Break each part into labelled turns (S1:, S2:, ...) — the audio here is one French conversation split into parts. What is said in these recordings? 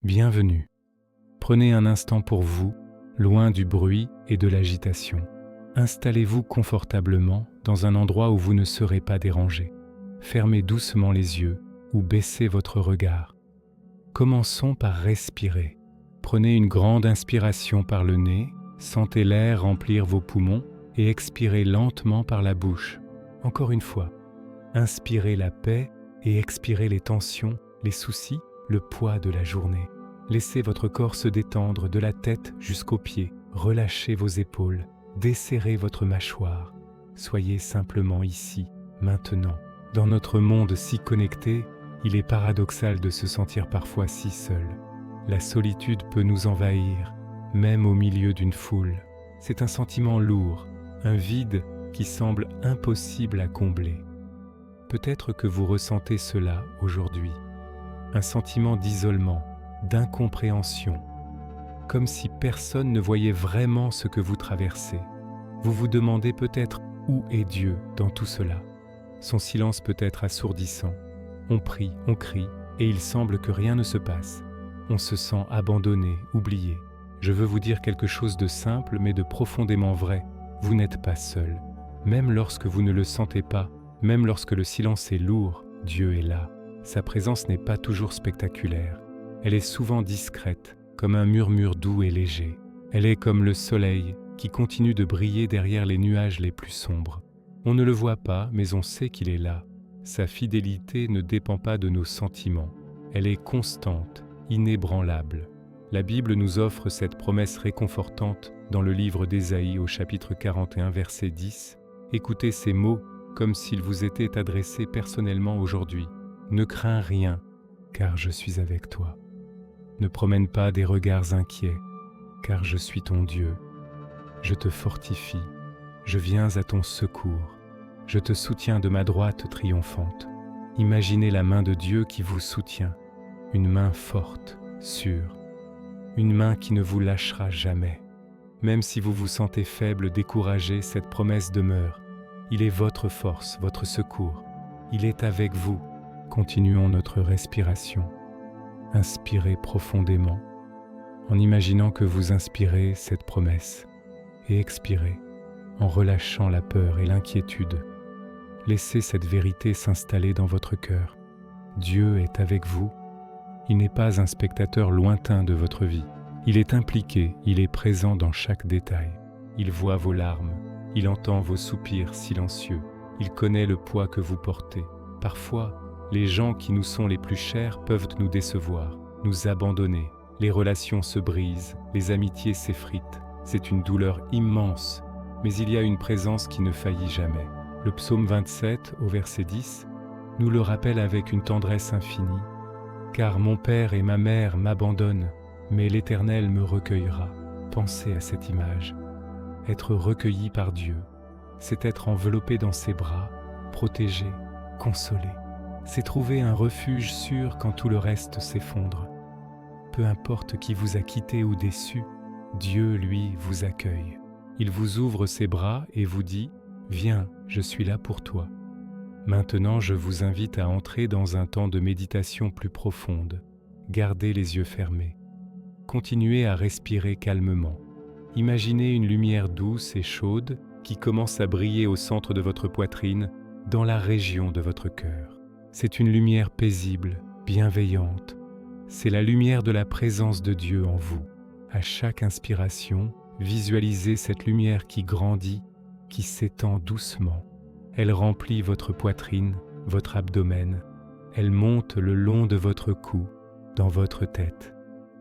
S1: Bienvenue. Prenez un instant pour vous, loin du bruit et de l'agitation. Installez-vous confortablement dans un endroit où vous ne serez pas dérangé. Fermez doucement les yeux ou baissez votre regard. Commençons par respirer. Prenez une grande inspiration par le nez, sentez l'air remplir vos poumons et expirez lentement par la bouche. Encore une fois, inspirez la paix et expirez les tensions, les soucis, le poids de la journée. Laissez votre corps se détendre de la tête jusqu'aux pieds. Relâchez vos épaules, desserrez votre mâchoire. Soyez simplement ici, maintenant. Dans notre monde si connecté, il est paradoxal de se sentir parfois si seul. La solitude peut nous envahir, même au milieu d'une foule. C'est un sentiment lourd, un vide qui semble impossible à combler. Peut-être que vous ressentez cela aujourd'hui. Un sentiment d'isolement, d'incompréhension, comme si personne ne voyait vraiment ce que vous traversez. Vous vous demandez peut-être où est Dieu dans tout cela. Son silence peut être assourdissant. On prie, on crie, et il semble que rien ne se passe. On se sent abandonné, oublié. Je veux vous dire quelque chose de simple mais de profondément vrai. Vous n'êtes pas seul. Même lorsque vous ne le sentez pas, même lorsque le silence est lourd, Dieu est là. Sa présence n'est pas toujours spectaculaire. Elle est souvent discrète, comme un murmure doux et léger. Elle est comme le soleil qui continue de briller derrière les nuages les plus sombres. On ne le voit pas, mais on sait qu'il est là. Sa fidélité ne dépend pas de nos sentiments. Elle est constante, inébranlable. La Bible nous offre cette promesse réconfortante dans le livre d'Ésaïe au chapitre 41, verset 10. Écoutez ces mots comme s'ils vous étaient adressés personnellement aujourd'hui. Ne crains rien, car je suis avec toi. Ne promène pas des regards inquiets, car je suis ton Dieu. Je te fortifie, je viens à ton secours. Je te soutiens de ma droite triomphante. Imaginez la main de Dieu qui vous soutient, une main forte, sûre, une main qui ne vous lâchera jamais. Même si vous vous sentez faible, découragé, cette promesse demeure. Il est votre force, votre secours. Il est avec vous. Continuons notre respiration. Inspirez profondément, en imaginant que vous inspirez cette promesse, et expirez, en relâchant la peur et l'inquiétude. Laissez cette vérité s'installer dans votre cœur. Dieu est avec vous. Il n'est pas un spectateur lointain de votre vie. Il est impliqué, il est présent dans chaque détail. Il voit vos larmes, il entend vos soupirs silencieux. Il connaît le poids que vous portez. Parfois, les gens qui nous sont les plus chers peuvent nous décevoir, nous abandonner. Les relations se brisent, les amitiés s'effritent. C'est une douleur immense, mais il y a une présence qui ne faillit jamais. Le psaume 27, au verset 10, nous le rappelle avec une tendresse infinie. « Car mon père et ma mère m'abandonnent, mais l'Éternel me recueillera. » Pensez à cette image. Être recueilli par Dieu, c'est être enveloppé dans ses bras, protégé, consolé. C'est trouver un refuge sûr quand tout le reste s'effondre. Peu importe qui vous a quitté ou déçu, Dieu, lui, vous accueille. Il vous ouvre ses bras et vous dit « Viens, je suis là pour toi ». Maintenant, je vous invite à entrer dans un temps de méditation plus profonde. Gardez les yeux fermés. Continuez à respirer calmement. Imaginez une lumière douce et chaude qui commence à briller au centre de votre poitrine, dans la région de votre cœur. C'est une lumière paisible, bienveillante. C'est la lumière de la présence de Dieu en vous. À chaque inspiration, visualisez cette lumière qui grandit, qui s'étend doucement. Elle remplit votre poitrine, votre abdomen. Elle monte le long de votre cou, dans votre tête,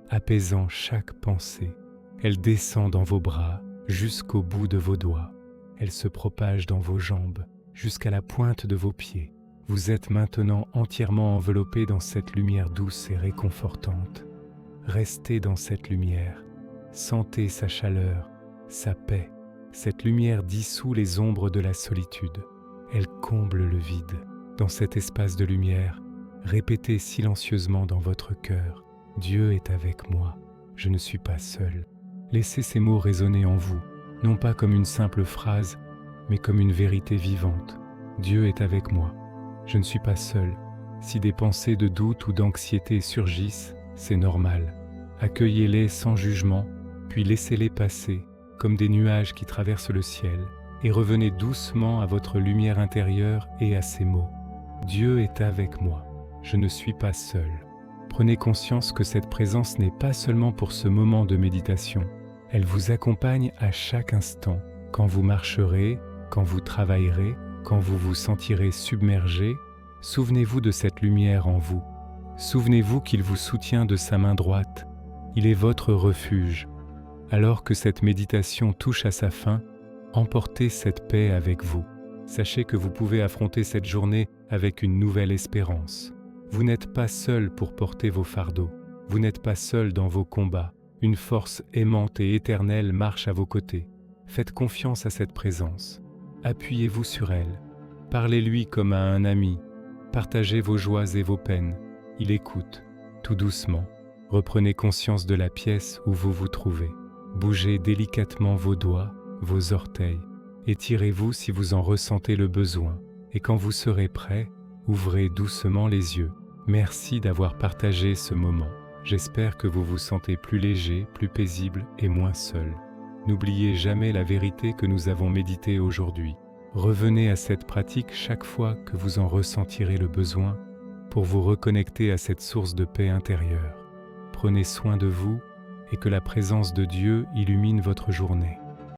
S1: apaisant chaque pensée. Elle descend dans vos bras, jusqu'au bout de vos doigts. Elle se propage dans vos jambes, jusqu'à la pointe de vos pieds. Vous êtes maintenant entièrement enveloppé dans cette lumière douce et réconfortante. Restez dans cette lumière. Sentez sa chaleur, sa paix. Cette lumière dissout les ombres de la solitude. Elle comble le vide. Dans cet espace de lumière, répétez silencieusement dans votre cœur « Dieu est avec moi, je ne suis pas seul ». Laissez ces mots résonner en vous, non pas comme une simple phrase, mais comme une vérité vivante. Dieu est avec moi. Je ne suis pas seul. Si des pensées de doute ou d'anxiété surgissent, c'est normal. Accueillez-les sans jugement, puis laissez-les passer, comme des nuages qui traversent le ciel, et revenez doucement à votre lumière intérieure et à ces mots. Dieu est avec moi, je ne suis pas seul. Prenez conscience que cette présence n'est pas seulement pour ce moment de méditation, elle vous accompagne à chaque instant, quand vous marcherez, quand vous travaillerez, quand vous vous sentirez submergé. Souvenez-vous de cette lumière en vous. Souvenez-vous qu'il vous soutient de sa main droite. Il est votre refuge. Alors que cette méditation touche à sa fin, emportez cette paix avec vous. Sachez que vous pouvez affronter cette journée avec une nouvelle espérance. Vous n'êtes pas seul pour porter vos fardeaux. Vous n'êtes pas seul dans vos combats. Une force aimante et éternelle marche à vos côtés. Faites confiance à cette présence. Appuyez-vous sur elle. Parlez-lui comme à un ami. Partagez vos joies et vos peines. Il écoute, tout doucement. Reprenez conscience de la pièce où vous vous trouvez. Bougez délicatement vos doigts, vos orteils. Étirez-vous si vous en ressentez le besoin. Et quand vous serez prêt, ouvrez doucement les yeux. Merci d'avoir partagé ce moment. J'espère que vous vous sentez plus léger, plus paisible et moins seul. N'oubliez jamais la vérité que nous avons méditée aujourd'hui. Revenez à cette pratique chaque fois que vous en ressentirez le besoin pour vous reconnecter à cette source de paix intérieure. Prenez soin de vous et que la présence de Dieu illumine votre journée.